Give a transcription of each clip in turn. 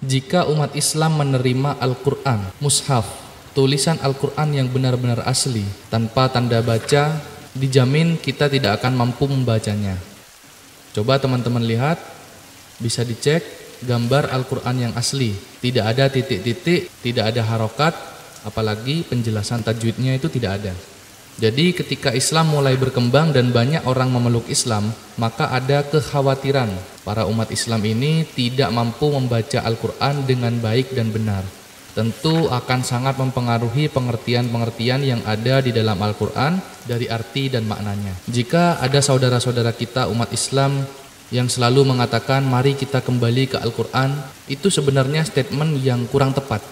Jika umat Islam menerima Al-Quran, mushaf, tulisan Al-Quran yang benar-benar asli, tanpa tanda baca, dijamin kita tidak akan mampu membacanya. Coba teman-teman lihat, bisa dicek gambar Al-Quran yang asli. Tidak ada titik-titik, tidak ada harokat, apalagi penjelasan tajwidnya itu tidak ada. Jadi ketika Islam mulai berkembang dan banyak orang memeluk Islam, maka ada kekhawatiran para umat Islam ini tidak mampu membaca Al-Quran dengan baik dan benar. Tentu akan sangat mempengaruhi pengertian-pengertian yang ada di dalam Al-Quran dari arti dan maknanya. Jika ada saudara-saudara kita umat Islam yang selalu mengatakan mari kita kembali ke Al-Quran, itu sebenarnya statement yang kurang tepat.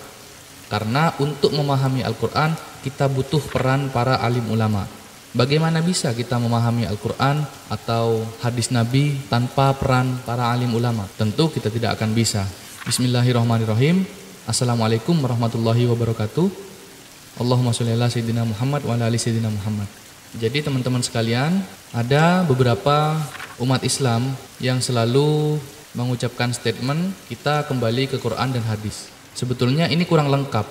Karena untuk memahami Al-Quran kita butuh peran para alim ulama. Bagaimana bisa kita memahami Al-Quran atau hadis Nabi tanpa peran para alim ulama? Tentu kita tidak akan bisa. Bismillahirrahmanirrahim. Assalamualaikum warahmatullahi wabarakatuh. Allahumma sholli ala sayyidina Muhammad wa ala ali sayyidina Muhammad. Jadi teman-teman sekalian, ada beberapa umat Islam yang selalu mengucapkan statement kita kembali ke Quran dan hadis. Sebetulnya ini kurang lengkap.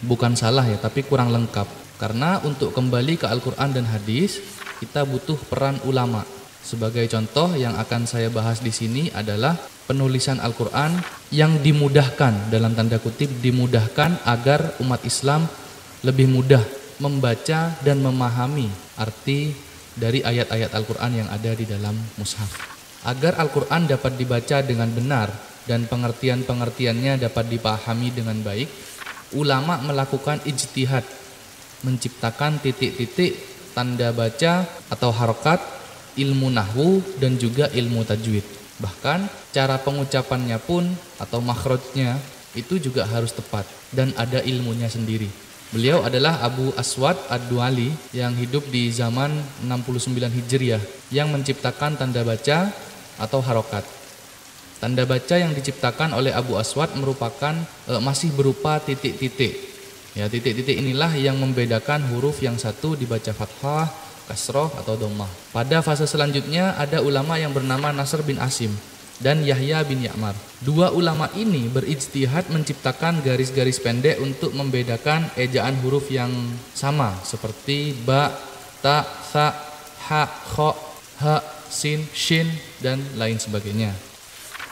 Bukan salah ya, tapi kurang lengkap. Karena untuk kembali ke Al-Quran dan hadis, kita butuh peran ulama. Sebagai contoh yang akan saya bahas di sini adalah penulisan Al-Quran yang dimudahkan, dalam tanda kutip dimudahkan agar umat Islam lebih mudah membaca dan memahami arti dari ayat-ayat Al-Quran yang ada di dalam mushaf. Agar Al-Quran dapat dibaca dengan benar dan pengertian-pengertiannya dapat dipahami dengan baik, ulama melakukan ijtihad, menciptakan titik-titik, tanda baca atau harokat, ilmu nahwu dan juga ilmu tajwid. Bahkan cara pengucapannya pun atau makhrajnya itu juga harus tepat dan ada ilmunya sendiri. Beliau adalah Abu Aswad Ad-Duali yang hidup di zaman 69 Hijriah yang menciptakan tanda baca atau harokat. Tanda baca yang diciptakan oleh Abu Aswad merupakan masih berupa titik-titik. Ya, titik-titik inilah yang membedakan huruf yang satu dibaca fathah, kasroh atau dhammah. Pada fase selanjutnya ada ulama yang bernama Nasr bin Asim dan Yahya bin Ya'mar. Dua ulama ini berijtihad menciptakan garis-garis pendek untuk membedakan ejaan huruf yang sama seperti ba, ta, sa, ha, kho, ha, sin, shin dan lain sebagainya.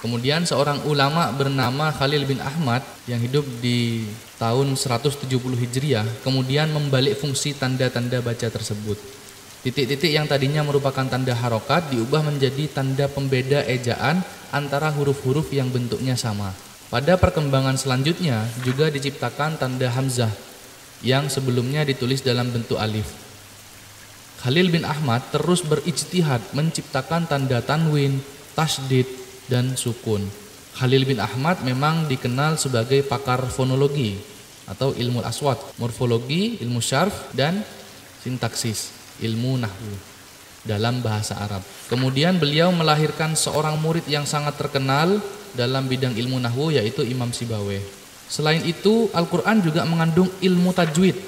Kemudian seorang ulama bernama Khalil bin Ahmad yang hidup di tahun 170 Hijriah kemudian membalik fungsi tanda-tanda baca tersebut. Titik-titik yang tadinya merupakan tanda harokat diubah menjadi tanda pembeda ejaan antara huruf-huruf yang bentuknya sama. Pada perkembangan selanjutnya juga diciptakan tanda hamzah yang sebelumnya ditulis dalam bentuk alif. Khalil bin Ahmad terus berijtihad menciptakan tanda tanwin, tasydid dan sukun. Khalil bin Ahmad memang dikenal sebagai pakar fonologi atau ilmu aswat, morfologi, ilmu syarf dan sintaksis, ilmu nahwu dalam bahasa Arab. Kemudian beliau melahirkan seorang murid yang sangat terkenal dalam bidang ilmu nahwu yaitu Imam Sibawayh. Selain itu, Al-Quran juga mengandung ilmu tajwid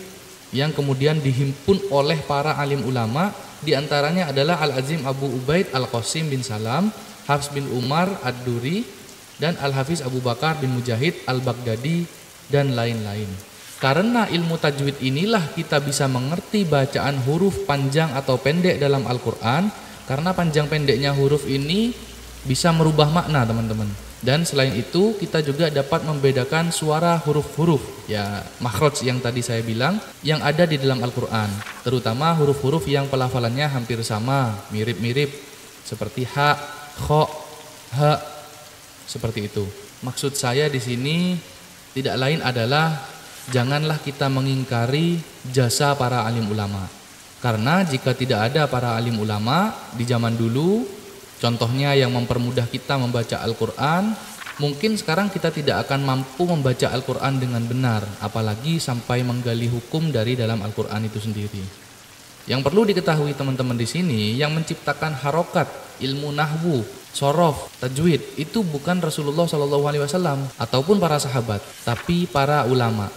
yang kemudian dihimpun oleh para alim ulama, diantaranya adalah Al-Azim Abu Ubaid Al-Qasim bin Salam, Hafs bin Umar Ad-Duri dan Al-Hafiz Abu Bakar bin Mujahid Al-Baghdadi dan lain-lain. Karena ilmu tajwid inilah kita bisa mengerti bacaan huruf panjang atau pendek dalam Al-Quran, karena panjang pendeknya huruf ini bisa merubah makna teman-teman. Dan selain itu kita juga dapat membedakan suara huruf-huruf ya makhraj yang tadi saya bilang yang ada di dalam Al-Quran, terutama huruf-huruf yang pelafalannya hampir sama, mirip-mirip seperti ha, kho, ha, seperti itu. Maksud saya di sini tidak lain adalah janganlah kita mengingkari jasa para alim ulama. Karena jika tidak ada para alim ulama di zaman dulu, contohnya yang mempermudah kita membaca Al-Quran, mungkin sekarang kita tidak akan mampu membaca Al-Quran dengan benar, apalagi sampai menggali hukum dari dalam Al-Quran itu sendiri. Yang perlu diketahui teman-teman di sini, yang menciptakan harokat, ilmu nahwu, sorof, tajwid itu bukan Rasulullah SAW ataupun para sahabat, tapi para ulama.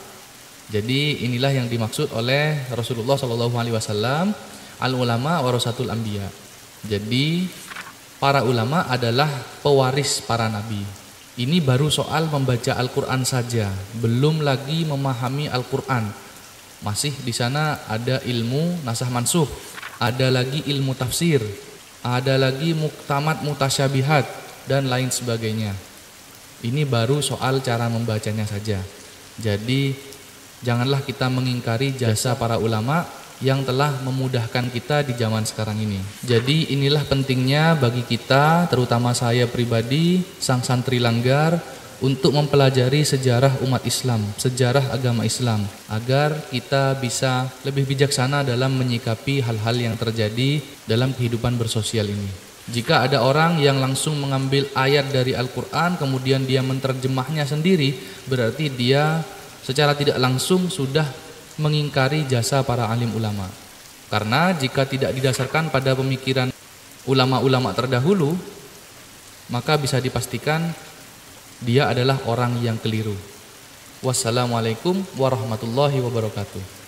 Jadi inilah yang dimaksud oleh Rasulullah SAW, al-ulama warasatul anbiya. Jadi para ulama adalah pewaris para nabi. Ini baru soal membaca Al-Quran saja, belum lagi memahami Al-Quran. Masih di sana ada ilmu nasah mansuh, ada lagi ilmu tafsir, ada lagi muktamad mutasyabihat, dan lain sebagainya. Ini baru soal cara membacanya saja. Jadi janganlah kita mengingkari jasa para ulama yang telah memudahkan kita di zaman sekarang ini. Jadi inilah pentingnya bagi kita, terutama saya pribadi, sang santri Langgar, untuk mempelajari sejarah umat Islam, sejarah agama Islam, agar kita bisa lebih bijaksana dalam menyikapi hal-hal yang terjadi dalam kehidupan bersosial ini. Jika ada orang yang langsung mengambil ayat dari Al-Quran kemudian dia menerjemahnya sendiri, berarti dia secara tidak langsung sudah mengingkari jasa para alim ulama. Karena jika tidak didasarkan pada pemikiran ulama-ulama terdahulu, maka bisa dipastikan dia adalah orang yang keliru. Wassalamualaikum warahmatullahi wabarakatuh.